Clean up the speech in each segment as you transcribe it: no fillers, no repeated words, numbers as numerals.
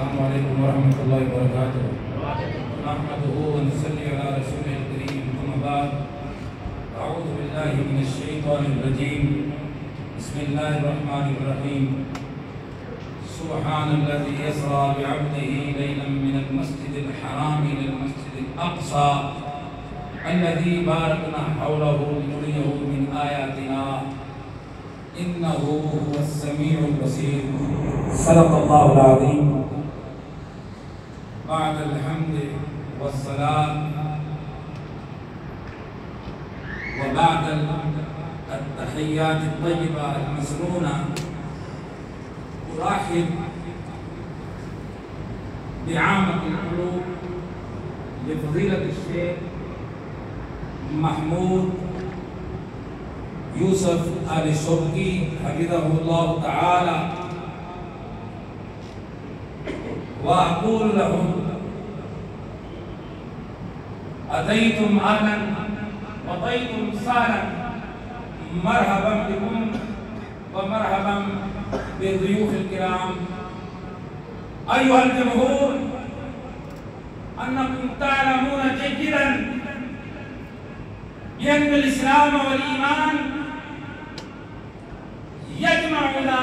अस्सलामु अलैकुम वरहमतुल्लाहि वबरकातुहू। नहमदुहु व नसल्ली अला रसूलिल करीम, अम्मा बाद। अऊज़ु बिल्लाहि मिनश शैतानिर रजीम। बिस्मिल्लाहिर रहमानिर रहीम। सुब्हानल्लज़ी यसरा बिअब्दिही लैलन मिनल मस्जिदिल हराम इलल मस्जिदिल अक़सा अल्लज़ी बारकना हौलहु लिनुरियहु मिन आयातिना इन्नहु हुवस समीउल बसीर। सदक़ल्लाहुल अज़ीम। बअदल हम्दि वस्सलात व बअदल अत्तहिय्यात अत्तय्यिबा अल-मसनूना उरहिब बिआमतिल क़ुलूब लिफ़ज़ीलतिश शेख महमूद यूसुफ अल-शौकी हफ़िज़हुल्लाह तआला व अक़ूलु लहुम अतैतुम अहलन व तैतुम सहलन मरहबन बिकुम व मरहबन बिज़ुयूफ़िल किराम। अय्युहल जमहूर, अन्नकुम तअलमून जय्यिदन बिअन्नल इस्लाम वल ईमान यजमउना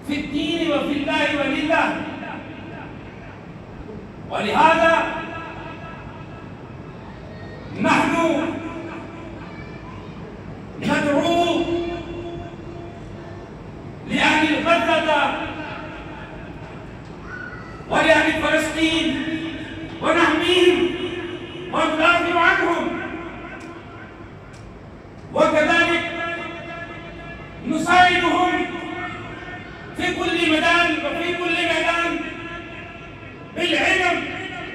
फिद्दीन व फिल्लाहि व लिल्लाह, व लिहाज़ा नहनु नदऊ लिअहली गज़्ज़ा व लिअहली फ़लस्तीन व नहमीहिम व नुदाफ़िउ अन्हुम व कज़ालिक नुसाइदुहुम في كل ميدان وفي كل ميدان بالعلم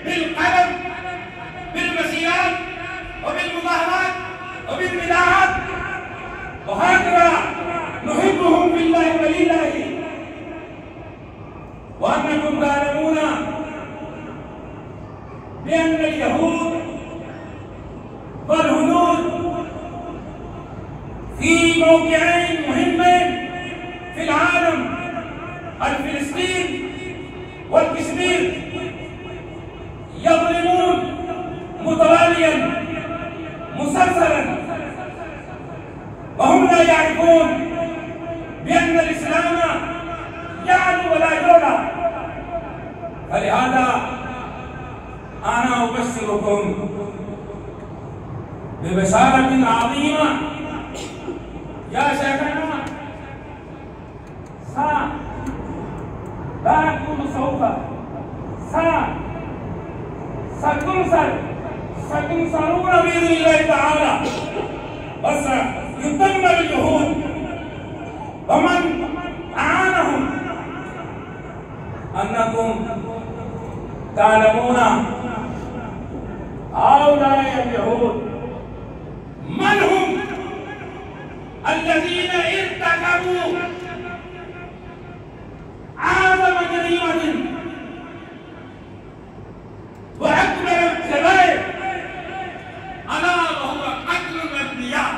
بالقلم بالمسيرات وبالمظاهرات وبالنداءات، وهكذا نحبهم بالله ولله. وأنكم تعلمون بأن اليهود والهنود في موقعين مهمين في العالم، الفلسطين والكشمير، يظلمون متواليا مسلسلا، وهم لا يعرفون بأن الإسلام يعلو ولا يعلى. فلهذا أنا أبشركم ببشارة عظيمة يا شيخنا، لا أقول سوف، ستنصرون بإذن الله تعالى، وسيدمر اليهود ومن أعانهم. أنكم تعلمون هؤلاء اليهود من هم الذين ارتكبوا أعظم جريمة وأكبر الكبائر، ألا وهو قتل الأنبياء.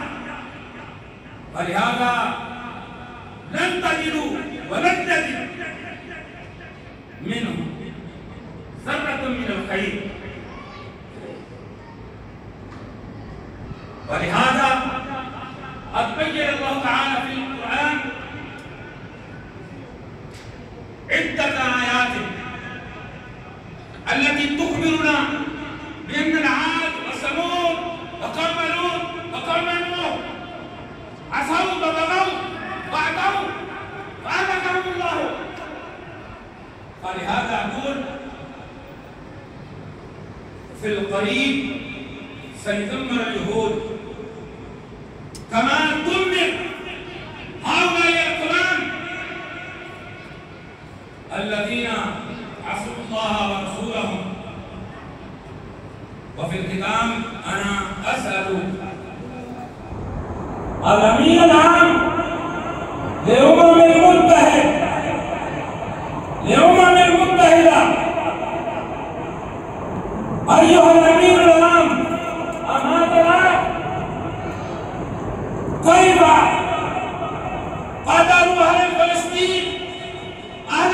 ولهذا لن تجدوا ولن تجد منهم ذرة من الخير. ولهذا قد بين الله تعالى في القرآن عدة آيات التي تخبرنا بأن العاد وثمود وقوم لوط وقوم نوح عصوا وبغوا وعتوا فأهلكهم الله. فلهذا أقول في القريب سيدمر اليهود كما دمر هؤلاء القرآن الذين عصوا الله ورسوله. وفي الختام أنا أسأل الأمين العام للأمم المتحدة أيها الأمين العام، أما ترى كيف قدروا أهل فلسطين أهل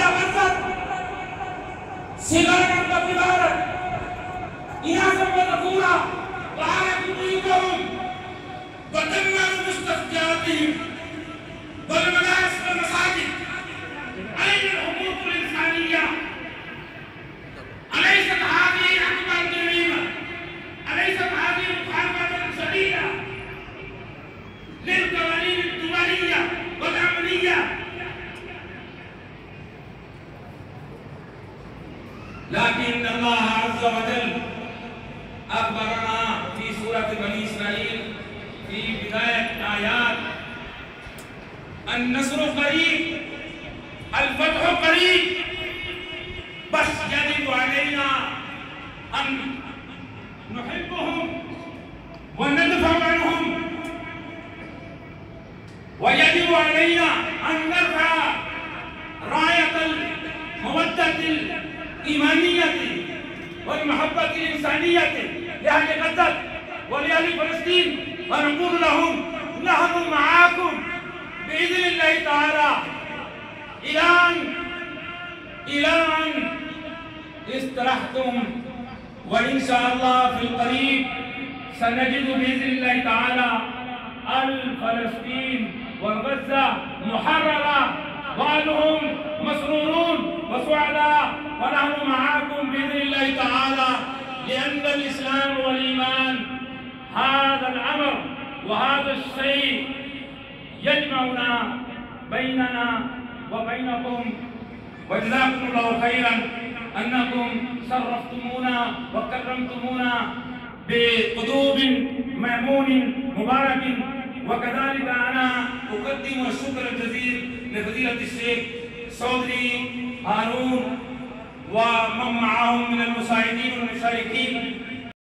अज़्ज़ व जल अखबरना फी सूरत बनी इसराइल फी बिदायत आयात अन-नस्र करीब अल-फत्ह करीब बस यजिब अलैना अन नुहिब्बुहुम व नदफअ अन्हुम व यजिब अलैना अन नरफअ रायतल मवद्दतिल ईमानियति वल महब्बतिल इंसानियति लिअहली गज़्ज़ा व लिअहली फ़लस्तीन व नक़ूलु लहुम नहनु मअकुम बिइज़्निल्लाहि तआला इला अन इस्तरहतुम व इंशाअल्लाह फिल क़रीब सनजिदु बिइज़्निल्लाहि तआला अल फ़लस्तीन व गज़्ज़ा मुहर्ररा व अहलुहुम मसरूरून व सुअदा व नहनु मअकुम बिइज़्निल्लाहि तआला लिअन्न अल-इस्लाम वल ईमान हाज़ा अल-अम्र व हाज़ा अश-शै' यजमउना बैनना व बैनकुम व जज़ाकुमुल्लाहु खैरन अन्नकुम शर्रफ्तुमूना व कर्रमतुमूना बिक़ुदूब मअमून मुबारक व कज़ालिक अना उक़द्दिमु शुक्र जज़ील लिफ़ज़ीलत अश-शेख चौधरी हारून व मन मअहुम मिनल मुसाइदीन वल मुशारिकीन